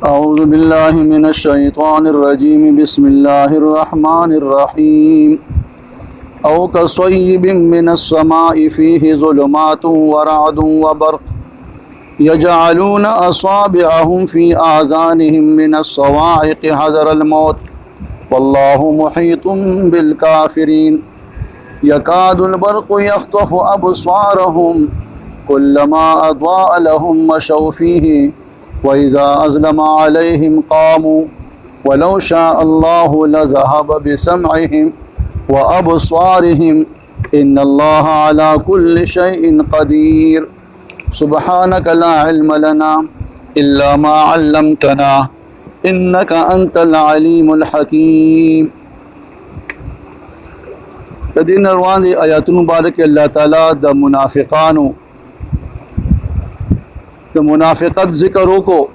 أعوذ بالله من الشيطان الرجيم بسم الله الرحمن الرحيم أو كصيب من السماء فيه ظلمات ورعد وبرق يجعلون أصابعهم في آذانهم من الصواعق حذر الموت والله محيط بالكافرين يكاد البرق يخطف أبصارهم كلما أضاء لهم مشوا فيه وإذا أظلم عليهم قاموا ولو شاء الله لذهب بسمعهم وأبصارهم إن الله على كل شيء قدير سبحانك لا علم لنا إلا ما علمتنا إنك أنت العليم الحكيم. دین روان دی آیات مبارک اللہ تعالیٰ دا منافقانو د منافقت ذکر وکړو.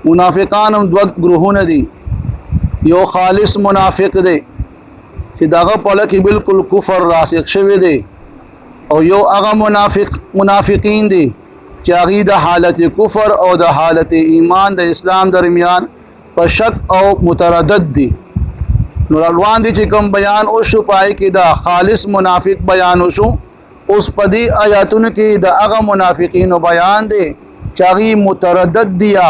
منافقان هم دوه ګروهونه دي. یو خالص منافق دی چې دغه په لکه بالکل کفر راسخ شوی دی، او یو هغه منافقین دي چې هغه د حالت کفر او د حالت ایمان د اسلام درمیان په شک او متردد دي. نو روان دي چې کوم بیان او شو پای کې دا خالص منافق بیان وشو. اوس په دې آیاتونو کې د هغه منافقینو بیان دی چاغي متردد دیا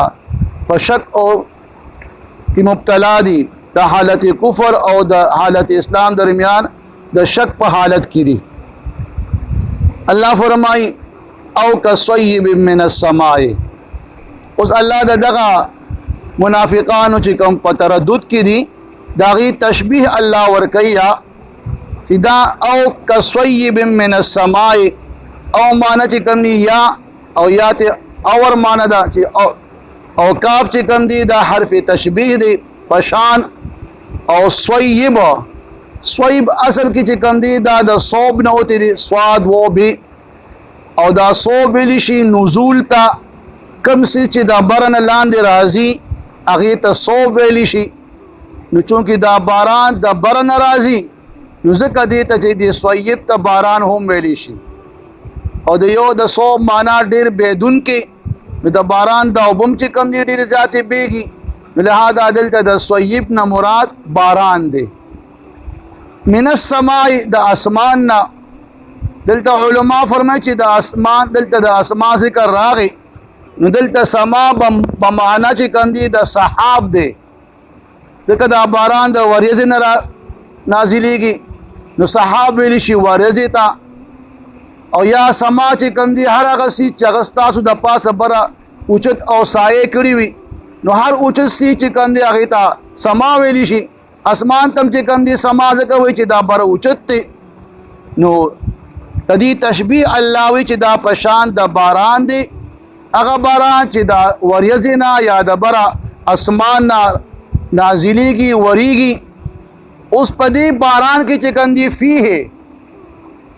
په شک او کی مبتلا دي د حالت کفر او د حالت اسلام درمیان د شک په حالت کې دي. الله فرمای او کصیب من السماء. اوس الله دغه منافقانو چې کوم په تردد کې دي داغي تشبیه الله ورکیا چې دا او کصیب من السماء او معنی چې کوم یا او یا ته اور معنی دا چې او کاف چې کوم دی دا حرف تشبیه دی پشان. او صیب اصل کې چې کوم دی دا د صوب نه ہوتی دی صاد و بھی او دا صوب لشي نزول تا کم سي چې دا برن لاندې راځي هغه ته صوب لشي. نو چونکه دا باران د برن راځي نو ځکه دی ته چې دی صیب ته باران هم ویلی شي. او د یو د صوب معنا ډیر بدون کې نو د باران د وبم چې کم دی ډیر ذاتي بیږي، لہذا دلته د صیب نه مراد باران دی. من السماء د اسمان نه دلته علما فرمایي چې د اسمان دلته د اسمان ذکر راغی نو دلته سما په معنا چې کم دی د سحاب دی، ځکه دا باران د وریځې نه نازلېږي نو سحاب ویلی شي وریځې ته. او یا سما چې کوم دی هر هغه سي چې هغه ستاسو د پاسه بره اوچت او سایه کړي وي نو هر اوچت سي چې کوم دی هغې ته سما ویلی شي. اسمان تم چې کوم دی سما ځکه وایي چې دا بره اوچت دی. نو د دې تشبیه الله وی چې دا پشان د باران دی، هغه باران چې دا وریځې نه یا د بره اسمان نه نازلېږي وریږي. اوس په دې باران کې چې کوم دی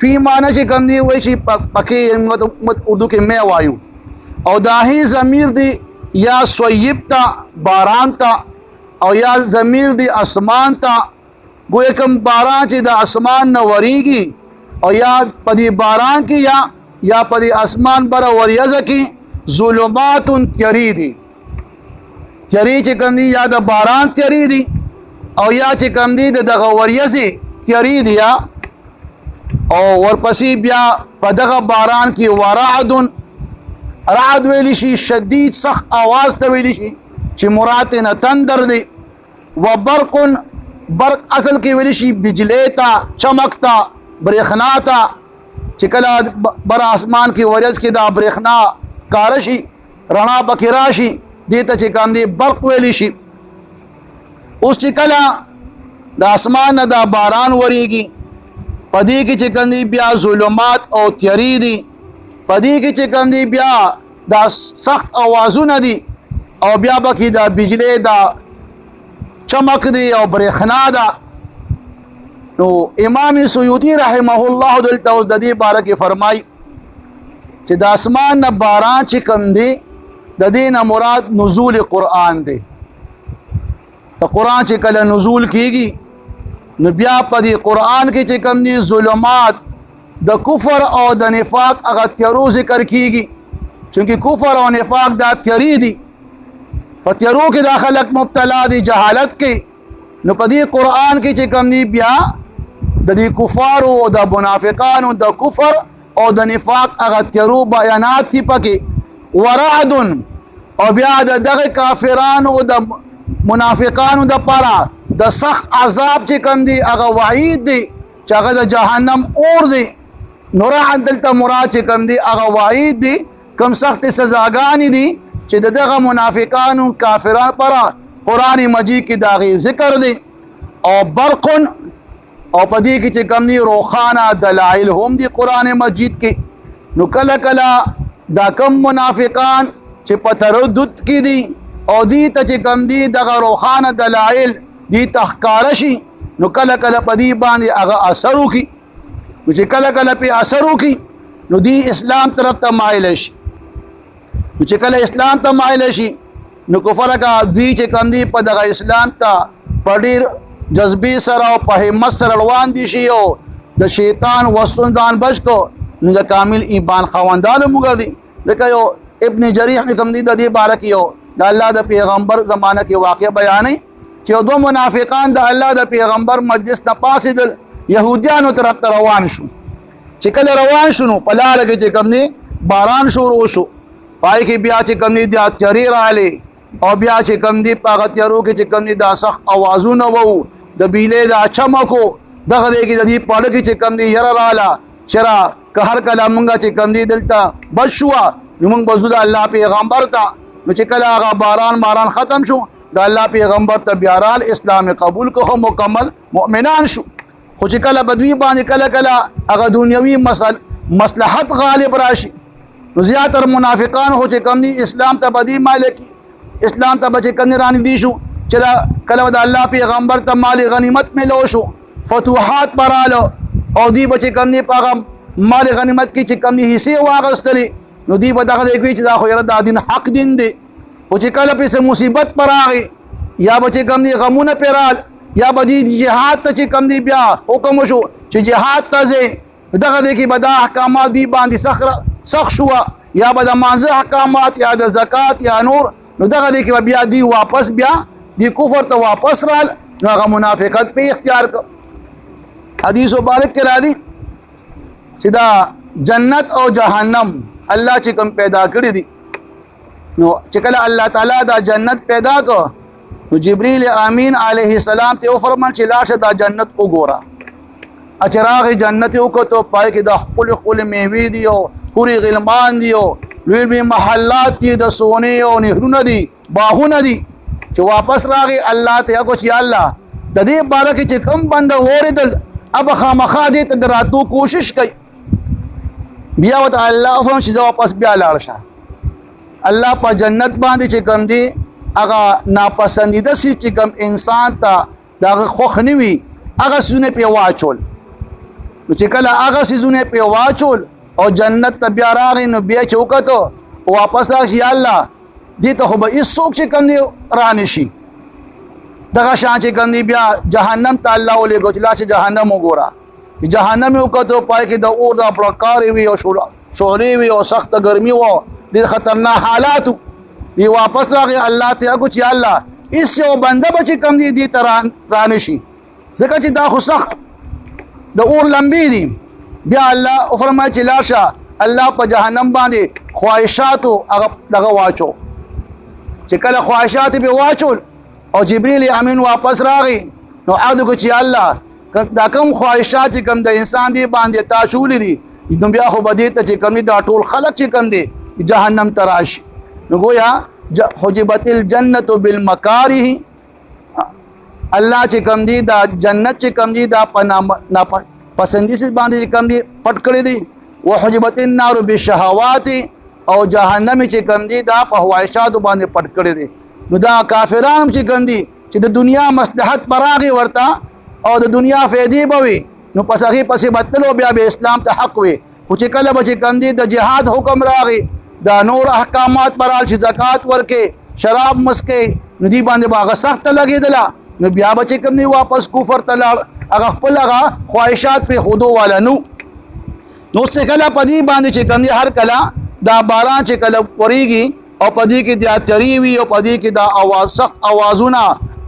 فی معنی چې کوم دی وایي چې پکې اردو کې مې وایو او داهی ضمیر دی یا صیب تا باران تا او یا ضمیر دی اسمان تا. گویا کوم باران چې د اسمان نه وریږي او یا په دې باران کې یا په دې اسمان بره وریځه کې ظلمات تیری دي. تیری چې کوم دی یا د باران تیری دي او یا چې کوم دی دغه وریځې تیری دي. او ورپسې بیا په دغه باران کې رعد ویلی شي شدید سخت आवाज ته ویلی شي چې مراد نه تندر دی. و برق اصل کې ویلی شي بجلی ته چمک ته برېښنا ته چې کله بر اسمان کې ورځ کې دا برېښنا کار شي رڼا پکې راشي دې ته چې کوم دی برق ویلی شي. اوس چې کله د اسمان نه دا باران وریږي پدې کې چې کوم دی بیا ظلمات او تیری دي، پدې کې چې کوم دی بیا دا سخت اوازونه دي او بیا پکې دا بجلی دا چمک دی او برېښنا ده. نو امام سیوطي رحمه الله دلته اوس د دې باره کې فرمایي چې د اسمان نه باران چې کوم دی د دې نه مراد نزول قرآن دی. د قرآن چې کله نزول کیږي نو بیا په دې قرآن کې چې کوم دي ظلمات د کفر او د نفاق هغه تیارو ذکر کیږي، چونکې کفر او نفاق دا تیاری دي، په تیارو کې دا خلک مبتلا دي جهالت کې. نو په دې قرآن کې چې کوم دي بیا د دې کفارو او د منافقانو د کفر او د نفاق هغه تیارو بیانات دي پکې. ورعد او بیا د دغه کافرانو او د منافقانو د پاره د سخت عذاب چې کوم دي هغه وعید دي چې هغه د جهنم اور دي. نو رعد دلته مراد چې کوم دي هغه وعید دي، کوم سخت سزاګانې دي چې دغه منافقانو کافرانو پره قرآن مجید کې داغي ذکر دي. او برق او په دې کې چې کوم دي روخانه دلائل هم دي قرآن مجید کې. نو کله کله دا کم منافقان چې په تردد کې دي او دی ته چې کوم دي دغه روخانه دلائل دی تخکاره شي، نو کله کله په دې باندې هغه اثر وکړي. نو چې کله کله په اثر وکړي نو دی اسلام طرف ته مایل شي. نو چې کله اسلام ته مایل شي نو کفر کا دوی چې کوم دي په دغه اسلام ته په ډېر جذبې سره او په همت سره روان دي شي او د شیطان وسوندان بچ کو نو د کامل ایمان خواندان موږ دي. ځکه یو ابن جریح کوم دي د دې باره کې یو د الله د پیغمبر زمانه کې واقع بیانې چې یو دو منافقان د الله د پیغمبر مجلس نه پاسېدل، يهوديانو طرف ته روان شو. چې کله روان شو په لاره کې چې کوم دي باران شروع شو، پای کې بیا چې کوم دي د تیارې راغلې او بیا چې کوم دي په هغه تیارو کې چې کوم دي د سخت اوازونه وو د بیلې د چمکو دغه دی کې د دې پاړه کې چې کوم دي یره رااله چرا که هر کله مونږه چې کوم دي دلته بچ شو نو مونږ بزو د الله پیغمبر ته. نو چې کله هغه باران ختم شو د الله پیغمبر ته بیا رال اسلام قبول کو هم مکمل مؤمنان شو. خو چې کله بدوی باندې کله کله هغه دنیوي مصلحت غالب راشي نو زیاتره منافقان هو چې کوم دي اسلام ته بدی مالکی اسلام ته بچ کنه رانی دي شو چې کله د الله پیغمبر ته مال غنیمت ملو شو، فتوحات پرالو او دی بچ کوم دي په مال غنیمت کې چې کوم دي حصے واغستلی نو دی به دغه کوي چې دا خو یره د دین حق دین دی. او چې کله په مصیبت پراغي یا بچ کوم دي غمونه پرال یا بدی جهاد ته چې کوم دي بیا حکم شو چې جهاد ته ځي دغه دی کې بدا احکامات دی باندې سخت شو یا به د مانزه احکامات یا د زکات یا نور، نو دغه دی کې بیا دی واپس بیا دی کفر ته واپس رال نو هغه منافقت په اختیار کو. حدیث مبارک کې راځي چې دا جنت او جهنم الله چې کوم پیدا کړی دي نو چې کله الله تعالی دا جنت پیدا کو نو جبرئیل امین علیه السلام ته فرمایل چې لاشه دا جنت وګوره. اچراغ جنت وکړو پای کې د خپل میوې دی او پوری غلمان دی او لوی محلات دي د سونه او نهرونه دي باغونه دي. چې واپس راغی الله ته کو چې الله د دې باره کې چې کم بنده اوریدل اب خامخا دې ته دراتو کوشش کوي. بیا وت الله فرم چې واپس بیا لاړ شه. الله په جنت باندې چې کم دی هغه ناپسندیده سي چې کم انسان ته دغه خوخ نه وي هغه سونه په واچول. نو چې کله هغه سونه په واچول او جنت ته بیا راغی نو بیا چوکته واپس راشي الله دې ته خو به هیڅوک چې کم دی رانه شي. دغه شان چې کم دی بیا جهنم ته الله ولې ګوتلا چې جهنم وګوره جهنم وکړو پای کې د اور د پرکار وی او شوري وی او سخت ګرمي وو ډېر خطرناک حالات دی. واپس راغی الله ته اګو چې الله ایس یو بنده بچ کم دی دې تران رانه شي ځکه چې دا خو سخت د اور لمبي دي. بیا الله فرمایي چې لاشه الله په جهنم باندې خواهشات هغه دغه واچو چې کله خواهشات به واچول او جبرئیل امین واپس راغی نو عاد کو چې الله دا کوم خواهشات کوم د انسان دی باندې تاشول دي نو بیا خو بده ته چې کوم دا ټول خلق چې کوم دي جهنم تراش نو گویا حجبت الجنت بالمکاره الله چې کوم دي دا جنت چې کوم دي دا په پسندیس باندې کوم دي پټ کړی دي. وحجبت النار بالشهوات او جهنم چې کوم دي دا په خواهشات باندې پټ کړی دي. نو دا کافرانو چې کوم دي چې د دنیا مصلحت پراغي ورته او د دنیا فائدې به وي نو پس هغې پسې به تلو بیا به اسلام ته حق وي خو چې کله به چې کوم دی د جهاد حکم راغی دا نور احکامات برال چې زکات ورکې شراب مسکې نو دی باندې به هغه سخته لګېدله نو بیا به چې کوم دی واپس کفر ته لاړ هغه خپل هغه خواهشات پرېښودو والا نو چې کله په دې باندې چې کوم دی هر کله دا باران چې کله ورېږي او په دې کې دا تری وي او په دې کې دا اواز سخت اوازونه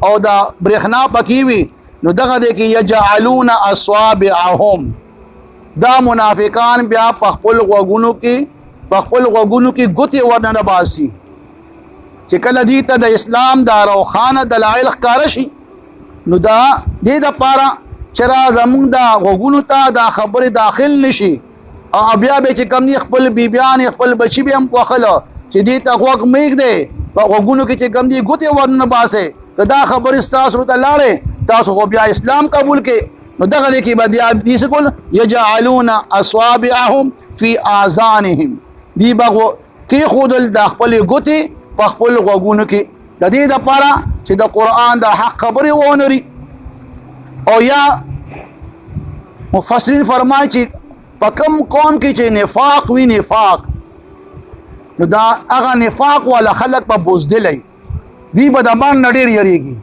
او دا برېښنا پکې وي نو دغه دی کې یجعلون اصابعهم دا منافقان بیا په خپل غوږونو کې ګوتې ورننه باسي چې کله دې ته د اسلام دا روښانه دلایل ښکاره شي نو دا دې دپاره چې را زمونږ دا غوږونو ته دا خبرې داخل نشي او بیا به چې کوم دي خپل بیبیانې خپل بچي به هم وښله چې دې ته غوږ مه ږدئ په غوږونو کې چې کوم دي ګوتې ورننه باسئ که دا خبرې ستاسو ته لاړې تاسو خو بیا اسلام قبول کې نو دغه دی کې به دې څه کول یجعلون اصابعهم فی آذانهم دی به کېښودل د خپلې ګوتې په خپل غوږونو کې د دې دپاره چې د قرآن د حق خبرې ونري او یا مفسرین فرمایي چې په کوم قوم کې چې نفاق وي نفاق نو دا هغه نفاق والا خلک به بزدلی دی به د مرګ نه ډېر یریږي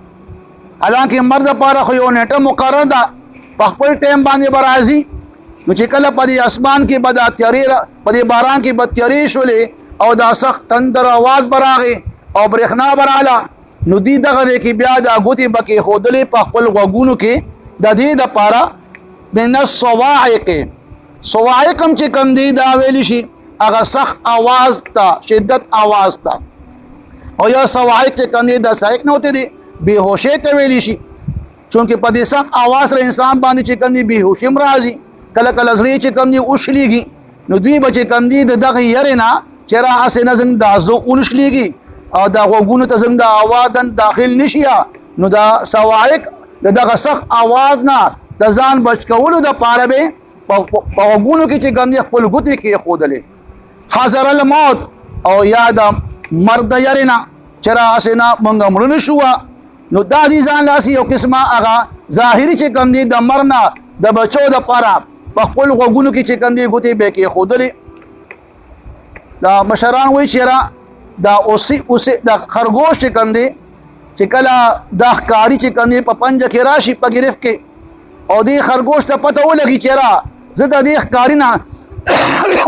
حالانکه مرګ دپاره خو یو نیټه مقرر ده په خپل ټایم باندې به راځي نو چې کله په دې اسمان کې به دا تیارې په دې باران کې به تیارې شولې او دا سخت تندر اواز به راغی او برېښنا به راغله نو دی دغه دی کې بیا دا ګوتې به کېښودلې په خپل غوږونو کې د دې دپاره من الصواعق صواعق هم چې کوم دی دا ویلی شي هغه سخت اواز ته شدت اواز ته او یا صواعق چې کوم دی دا صاعق نه ہوتے دی بېهوشۍ ته ویلی شي چونکه په دې سخت اواز سره انسان باندې چې کوم دی بېهوشي هم راځي کله کله زړه چې کوم دی وشلېږي نو دوی به چې کوم دی د دغه یرې نه چې را هسې نه زموږ دا زړه ونښلېږي او دا غوږونو ته زموږ د اواز داخل نشي نو دا صواعق د دغه سخت اواز نه د ځان بچ کولو دپاره به په غوږونو کې چې کوم دی خپل ګوتې کېښودلې حذر الموت او یا د مرګ د یرې نه چې را هسې نه موږ مړه نه شو نو دا دې ځان لاسي یو قسمه هغه ظاهري چې کوم دی د مرګ نه د بچو دپاره په خپل غوږونو کې چې کوم دی ګوتې به یې کېښودلې دا مشران وایي چې را دا اوسې د خرګوش چې کوم دی چې کله دا ښکاري چې کوم دی په پنجه کې راشي په ګرفت کې او دې خرګوش ته پته ولګي چې را زه د دې ښکاري نه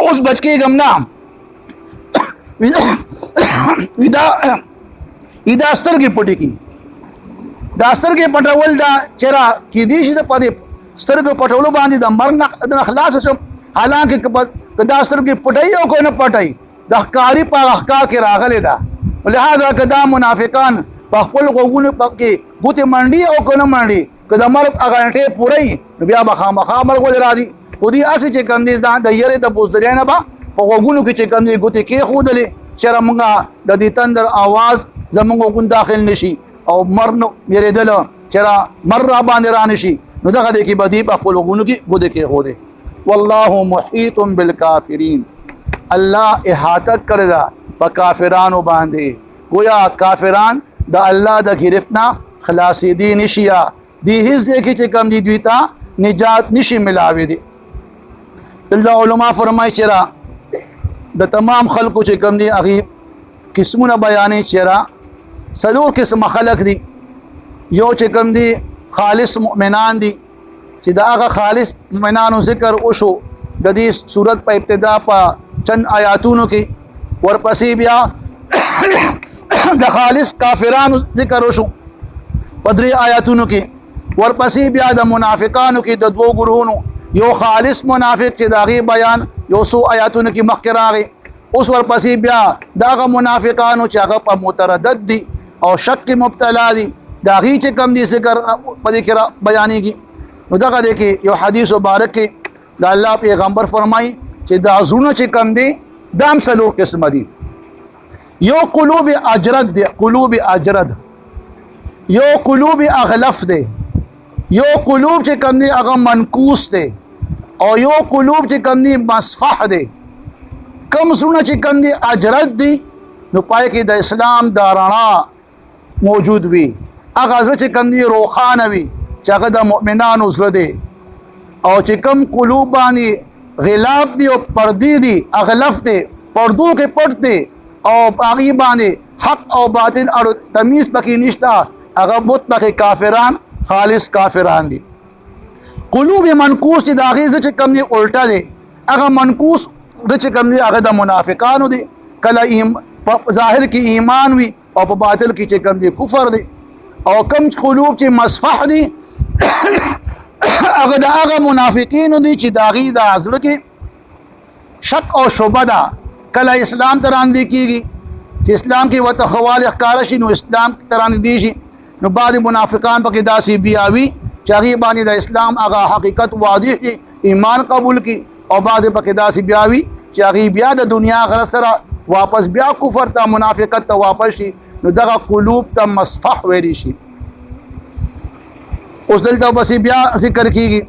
اوس بچ کېږم نه دا سترګې پټې کړي دا سترګې پټول دا چې را کېدای شي په دې سترګو پټولو باندې د مرګ نه خلاص شم حالانکه که دا سترګې پټوي او که نه پټوي د ښکاري په ښکار کې راغلی ده لهذا که دا منافقان په خپل غوږونو کې ګوتې منډي او که نه منډي که د مرګ هغه غنټې پوره وي نو بیا به خامخا مرګ ولې راځي خو دوی هسې چې کوم دی ځان د یرې د بزدلۍ نه به په غوږونو کې چې کوم دی ګوتې کېښودلې چېرې مونږ د دې تندر اواز زمونږ غوږونو داخل نشي او مر نه یېرېدله چېرې مر را باندې را نشي نو دغه دی کې به دوی په خپل غوږونو کې ګوتې کېښودې والله محیط بالکافرین الله احاطه کړې ده په کافرانو باندې گویا کافران د الله د گرفت نه خلاصېدی نشي دی هیڅ ځای کې چې کوم دی دوی ته نجات نشي ملاوي دي دلته علما فرمایي چې را د تمام خلکو چې کوم دی هغې قسمونه بیانې چې را څلور قسمه خلک دي یو چې کوم دی خالص مؤمنان دي چې د هغه خالص مؤمنانو ذکر وشو د دې صورت په ابتدا په چند آیاتونو کې ورپسې بیا د خالص کافرانو ذکر وشو په 3 آیاتونو کې ورپسې بیا د منافقانو کې د 2 ګروهونو یو خالص منافق چې د هغې بیان یو څو آیاتونو کې مخکې راغی اوس ورپسې بیا د هغه منافقانو چې هغه په متردد دي او شک کې مبتلا دي د هغې چې کوم دي ذکر په دې کې بیانېږي نو دغه دی کې یو حدیث مبارک کې د الله پیغمبر فرمایي چې دا زړونه چې کوم دي دا هم 4 قسمه دي یو قلوب اجرد دی قلوب اجرد یو قلوب اغلف دی یو قلوب چې کوم دی هغه منکوس دی او یو قلوب چې کوم دی مصفح دی کم زړونه چې کوم دی اجرد دی نو پای کې د اسلام دا رڼا موجود وي هغه زړه چې کوم دی روښانه وي چې هغه د مؤمنانو زړه دی او چې کوم قلوب باندې غلاف دی او پردې دي اغلف دی پردو کې پټ دی او هغې باندې حق او باطل اړو تمیز پکې نشته هغه مطلق کافران خالص کافران دي قلوب منکوس چې د هغې زړه چې کوم دی الټه دی هغه منکوس زړه چې کوم دی هغه د منافقانو دی کله په ظاهر کې ایمان وي او په باطل کې چې کوم دی کفر دی او کم قلوب چې مصفح دي هغه د هغه منافقینو دي چې د هغې د زړه کې شک او شبه ده کله اسلام ته راندې کېږي چې اسلام کې ورته خوالې ښکاره شي نو اسلام ته راندې شي نو بعضې منافقان پکې داسې بیاوي چې هغې باندې د اسلام هغه حقیقت واضح شي ایمان قبول کړي او بعضې پکې داسې بیاوي چې هغې بیا د دنیا غرض سره واپس بیا کفر ته منافقت ته واپس شي نو دغه قلوب ته مصفح ویلی شي اوس دلته بس بیا ذکر کیږي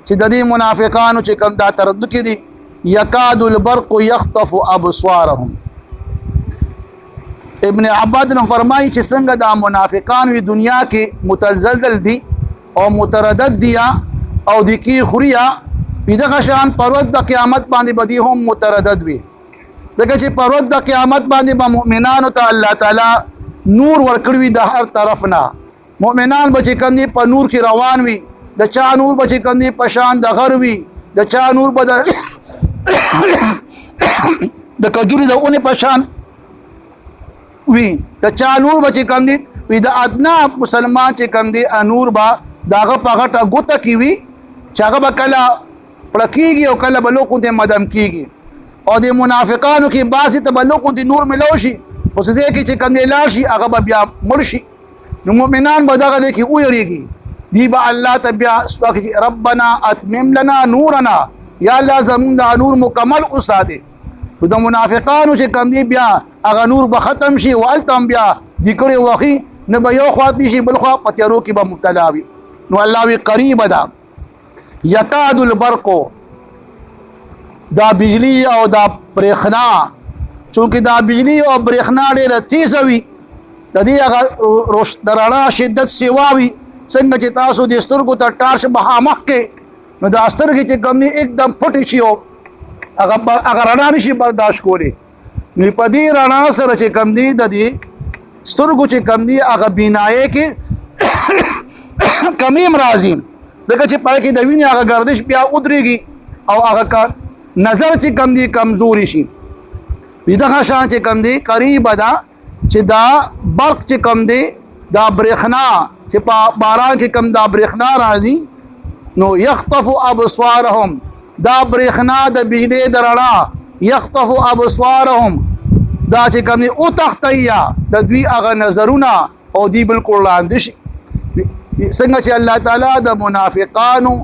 چې د دې منافقانو چې کوم دا تردد کې دي یکاد البرق یخطف ابصارهم ابن عباد نے فرمایي چې څنګه دا منافقان وی دنیا کې متزلزل دي او متردد دي او د کی خوریا دغه شان پرود د قیامت باندې بدی هم متردد وي دغه چې پرود د قیامت باندې به مؤمنانو ته الله تعالی نور ورکړي د هر طرف نه مؤمنان به چې کوم دي په نور کې روان وي د چا نور به چې کوم دي په شان د غر وي د چا نور به د کجوري د اونې په شان وي د چا نور به چې کوم دي وي د ادنا مسلمان چې کوم دي نور به داغه په غټه ګوته کې وي چې هغه به کله پړکېږي او کله به لوکونې مدم کېږي او د منافقانو کې بعضې ته به لوکونې نور ملو شي خو څه ځای کې چې کوم دی لاړ شي هغه به بیا مړ شي نو مؤمنان به دغه دی کې ویریږي دی به الله ته بیا ربنا اتمم لنا نورنا یا الله زمونږ دا نور مکمل وساتې نو د منافقانو چې کوم دی بیا هغه نور به ختم شي و هلته هم بیا ذکرې وخي نه به یو خوا شي بل خوا په تیارو کې به مبتلا وي نو الله وی قریبه ده یکاد البرق دا بجلی او دا برېښنا چونکې دا بجلی او برېښنا ډېره تیزه وي د دې هغه د رڼا شدت سیوا وي څنګه چې تاسو د سترګو ته ټارچ مخامخ کې نو دا سترګې چې کوم دي एकदम پټې شي او هغه رڼا نشي برداشت کولی نو په دې رڼا سره چې کوم دي د دې سترګو چې کوم دي هغه بینایې کې کمی راځي دغه چې پای کې د وینې هغه گردش بیا ودرېږي او هغه نظر چې کوم دي کمزوري شي دغه شان چې کوم دي قریبه ده چې دا برق چې کوم دی دا برېښنا چې په باران کې کوم دا برېښنا راځي نو یخطف ابصارهم دا برېښنا د بجلی د رڼا یخطف ابصارهم دا چې کوم دی او تختیا د دوی هغه نظرونه او دی بالکل لاندې شي څنګه چې الله تعالی د منافقانو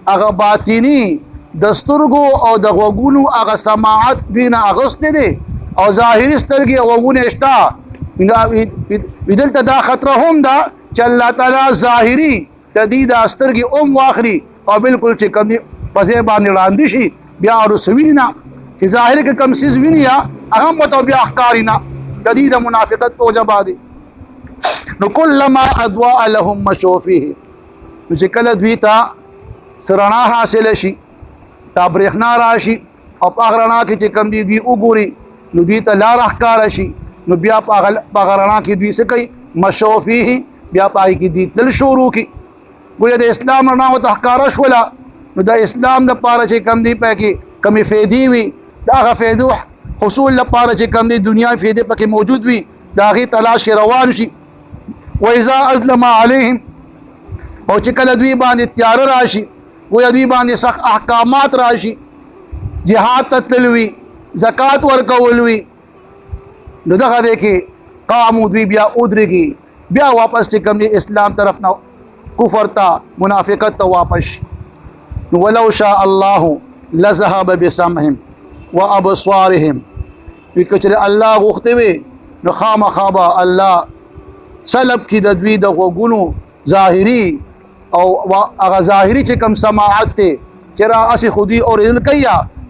هغه باطینی د سترګو او د غوږونو هغه سماعت بینه اغوستې دي او ظاهري سترګې او غوږونه شته دلته دا خطره هم ده چې الله تعالی ظاهري د دې د سترګې واخلي او بالکل چې کوم په ځای باندې وړاندې شي بیا رسوي نه چې ظاهري کې کوم څیز ویني هغه مته بیا ښکاري نه د دې د منافقت په وجه باندې نو کلما اضواء لهم مشوا فيه نو چې کله دوی ته رڼا حاصله شي دا برېښنا راشي او په هغه رڼا کې چې کوم دي دوی وګوري نو دوی ته لاره ښکاره شي نو بیا په هغه رڼا کې دوی څه کوي مشوا فيه بیا په هغې کې دوی تل شروع کړي ګویا د اسلام رڼا ورته ښکاره شوله نو د اسلام دپاره چې کوم دي په کې کمې فایدې وي د هغه فایدو حصول لپاره چې کوم دي دنیاوي فایدې پکې موجود وي د هغې تلاش روان شي واذا اظلم عليهم او چې کله دوی باندې تیاره راشي گویا دوی باندې سخت احکامات راشي جهاد ته تلل وي زکات ورکول وي نو دغه دی کې قامو دوی بیا ودرېږي بیا واپس چې کوم دی اسلام طرف نه کفر ته منافقت ته واپس شي نو ولو شاء الله لذهب بسمعهم وابصارهم وی کچره الله غوښتې وي نو خامخا به الله سلب کی د دوی د غوږونو ظاهري او هغه ظاهري چې کوم سماعت ته چې را اسی خودي اورېدل کوي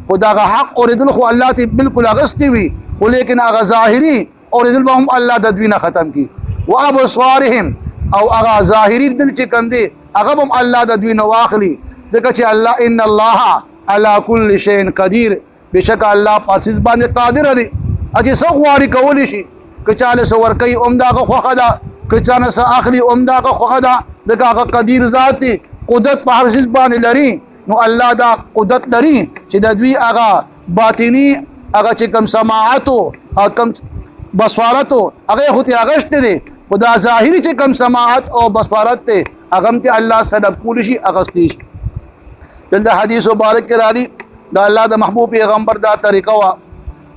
خو دغه حق اورېدل خو الله ته بالکل اغستې وي خو لیکن هغه ظاهري اورېدل به هم الله د دوی نه ختم کړي وابصارهم او هغه ظاهري دل چې کوم دی هغه هم الله د دوی نه واخلي ځکه چې الله ان الله على كل شيء قدير بشک الله پاسیز باندې قادر دی چې څو غواړي کولی شي که چاله سو ورکي اومداغه خوخه ده که چانه سو اخلي اومداغه خوخه ده دغه هغه قدیر ذات دی قدرت په هر شي باندې لري نو الله دا قدرت لري چې د دوی هغه باطنی هغه چې کم سماعتو کم بصارتو هغه خو ته هغه دی خدا ظاهری چې کم سماعت او بصارت ته هغه ته الله سبب کول شي اغستی دلته حدیث مبارک کې راځي دا الله د محبوب پیغمبر دا طریقه وا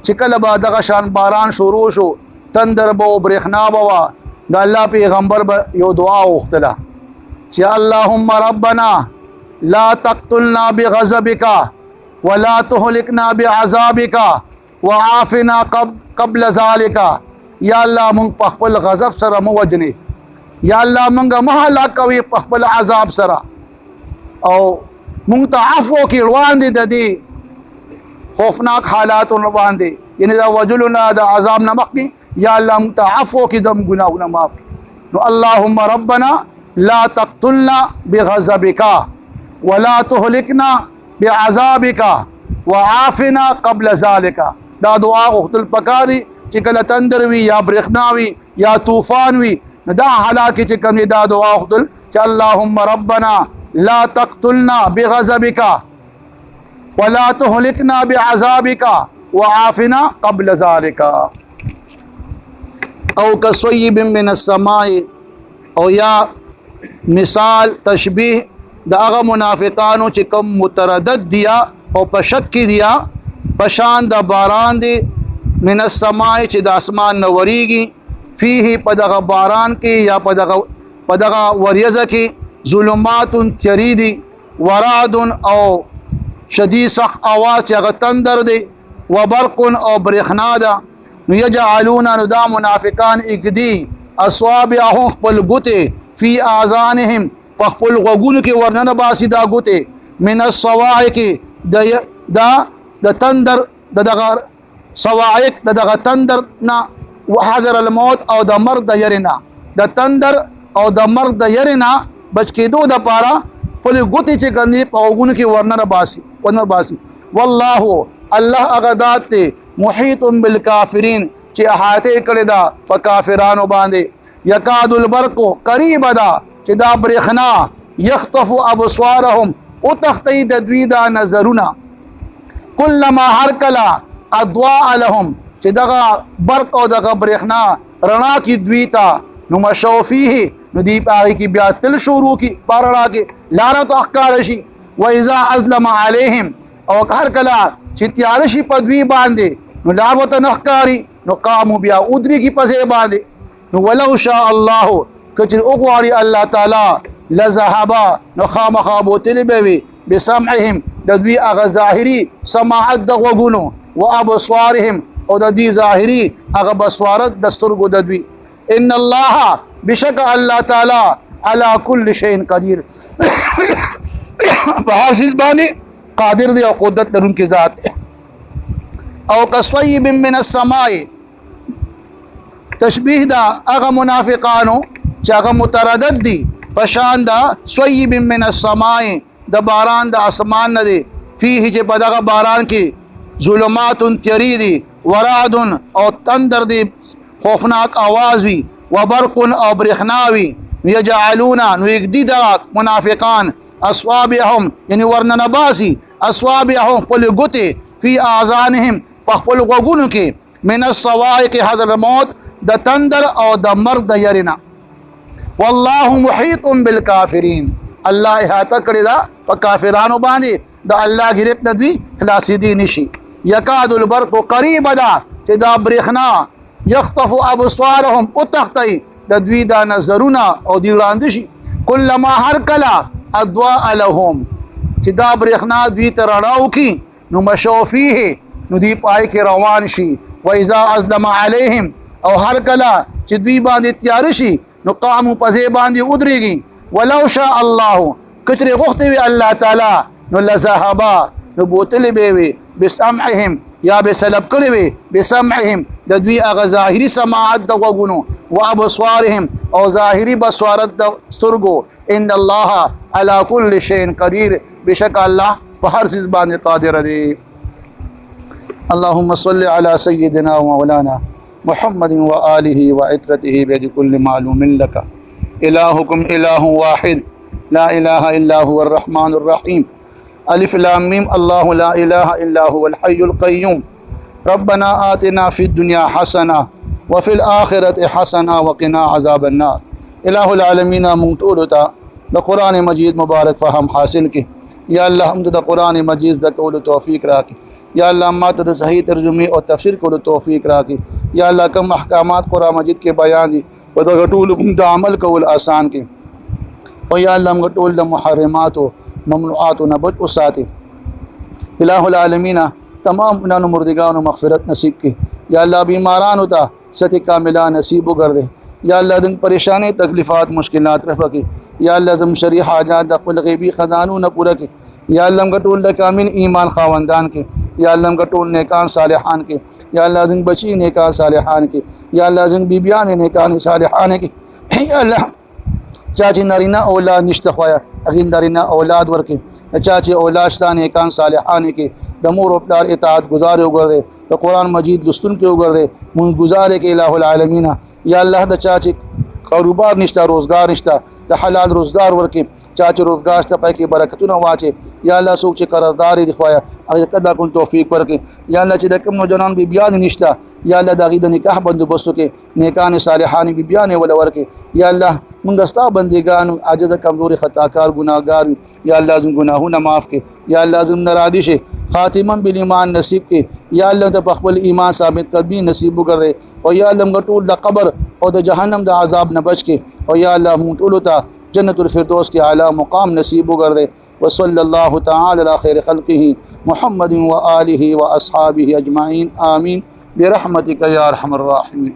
چې کله به دغه شان باران شروع شو تندر به برېښنا به دا الله پیغمبر به یو دعا وختله چې اللهم ربنا لا تقتلنا بغضبك ولا تهلكنا بعذابك وعافنا قبل ذلك یا الله مونږ په خپل غضب سره مو وجنې یا الله مونږه مهلاک کوي په خپل عذاب سره او مونږ ته عفو کې روان دي د دې خوفناک حالات روان دي یعنی دا وجلنا دا عذاب نه مخکې یا الله مونږ ته عفو کې زم ګناهونه معاف نو اللهم ربنا لا تقتلنا بغضبك ولا تهلكنا بعذابك وعافنا قبل ذلك دا دعا غوښتل پکار دي چې کله تندر وي یا برېښنا وي یا طوفان وي دا حالات چې کوم دا دعا غوښتل چې اللهم ربنا لا تقتلنا بغضبك ولا تهلكنا بعذابك وعافنا قبل ذلك او كصيب من السماء او یا مثال تشبیه د هغه منافقانو چې کوم متردد دیا او په شک کې دیا پشان د باران دی من السماء چې د اسمان نوریږي فيه په دغه باران کې یا په دغه وریځه کې ظلمات تیریدي ورعد او شدید سخت اواز چې هغه تندر دی وبرق او برېښنا ده نو یجعلون نو دا منافقان اګدي اصابعهم خپل ګوتې فی اذانهم په خپل غوږونو کې ورننه باسي دا ګوتې من الصواعق د تندر دغه صواعق دغه تندر نه وحذر الموت او د مرګ د يرنا د تندر او د مرګ د يرنا بچ کېدو د پاره خپل ګوتې چې ګندې په غوږونو کې ورننه باسي والله الله اغذات محيط بالكافرين چې احاطه کړی دا په کافرانو باندې یکاد البرق قریب دا چې دا برېښنا یخطف ابصارهم او تختی د دوی دا نظرونه کلما هر کلا اضواء لهم چې دغه برق او دغه برېښنا رڼا کی دوی ته نو مشوفیه نو دی پاره کی بیا تل شروع کی پارړه کې لاره تو احکار شي و اذا ازلم عليهم او هر کلا چې تیار شي په دوی باندې نو لار وته نخکاری نو قامو بیا ادری کی پسې باندې نو ولو شاء الله کچر اوغواری الله تعالی لذهبا نو خامخابوتلی بوي بسمعهم د دوی هغه ظاهري سماعت د غوږونو و ابصارهم او د دې ظاهري هغه بصارت د سترګو د دوی ان الله بشک الله تعالی على كل شيء قدير په هر شي باندې قادر دی او قدرت لرونکی ذات او كصيب من السماء تشبیه دا هغه منافقانو چې هغه متردد دي پشان دا صيب من السماء د باران د اسمان نه دي فيه چې په دغه باران کې ظلمات تیریدي ورعد او تندر دي خوفناک आवाज وي وبرق او برېښنا وي يجعلون نو يقدي دا منافقان اصوابهم یعنی ورننباسي اصوابهم خپل ګوتې فی اذانهم په خپل غوږونو کې من الصواعق حذر الموت د تندر او د مرګ د يرنا والله محيط بالكافرين الله احاطه کړی دا په کافرانو باندې د الله غریب ندوی خلاصې دي نشي یکاد البرق قریب دا چې دا برېښنا یخطف ابصارهم او تختی د دوی دا نظرونه او دی وړاندې شي کلما هر کلا اضواء لهم چې دا برېښنا دوی ته رڼاو کی نو مشوفیه نو دی پای کې روان شي و اذا ازلم عليهم او هر کلا چې دوی باندې تیار شي نو قامو پځې باندې ودرېږي ولو شاء الله کچره غوښتي وي الله تعالی نو لذهبا نو بوتل به وي بسمعهم یا به سلب کړی وي بسمعهم د دوی هغه ظاهري سماعت د غوږونو و ابصارهم او ظاهري بصارت د سترګو. ان الله على كل شيء قدير، بشک الله په هر څه باندې قادر دی. اللهم صل على سيدنا ومولانا محمد وآله وعترته بيد كل معلوم لك. إلهكم إله واحد لا إله إلا هو الرحمن الرحيم. ألف لام ميم. الله لا إله إلا هو الحي القيوم. ربنا آتنا في الدنيا حسنة وفي الآخرة حسنة وقنا عذاب النار. إله العالمين مونتولتا دا قرآن مجید مبارک فهم حاصل کی. یا اللہ ہم دا قرآن مجید دا قول توفیق راکی. یا اللہ ما تا صحیح ترجمه اور تفسیر کو توفیق راکی. یا اللہ کم احکامات قرآن مجید کے بیان دی و دا غٹول دا عمل قول آسان کی. اور یا اللہ ہم غٹول دا محرمات و ممنوعات و نبت اساتی. الہ العالمین تمام انان و مردگان و مغفرت نصیب کی. یا اللہ بیماران ہوتا ستی کاملہ نصیب و گردے. یا اللہ دن پریشانی تکلیفات مشکلات رفع کی. یا اللہ زم شریح حاجات دا قل غیبی خزانو نہ پورا کی. یا اللہ ہم گٹول دا کامل ایمان خواندان کے. یا اللہ ہم گٹول نیکان صالحان کے. یا اللہ زن بچی نیکان صالحان کے. یا اللہ زن بیبیان نیکان صالحان کے. یا اللہ چاچی نارینہ اولاد نشتہ خوایا اگین نارینہ اولاد ورکے. چاچی اولاد شتا نیکان صالحان کے. دمور و پلار اطاعت گزارے اگر دے. دا قرآن مجید لستن کے اگر دے من گزارے کے الہ العالمین. یا اللہ دا چاچی کاروبار نشتا روزگار نشتا دا حلال روزگار ورکے. چاچی روزگار شتا پاکی برکتون واچے. یا اللہ سوک چی قرضداری دخوایا اگر قدر کن توفیق ورکے. یا اللہ چی دا کم نوجوان بی بیان نشتا یا اللہ دا غید نکاح بندو بستو کے نیکان صالحانی بی بیان ولا ورکے. یا اللہ منگستا بندگان عاجز کمزور خطاکار گناہگار. یا اللہ زن گناہو معاف کے. یا اللہ زن نرادش خاتماً بالایمان نصیب کے. یا اللہ تا پخبل ایمان ثابت قدمی نصیب کر دے. اور یا اللہ مگٹول دا قبر اور دا جہنم دا عذاب نہ بچ کے. اور یا اللہ مونٹولو تا جنت الفردوس کے اعلیٰ مقام نصیب کر دے. وصلی اللہ تعالی علی خیر خلقہ محمد و آلہ و اصحابہ اجمعین آمین برحمتک یا ارحم الراحمین.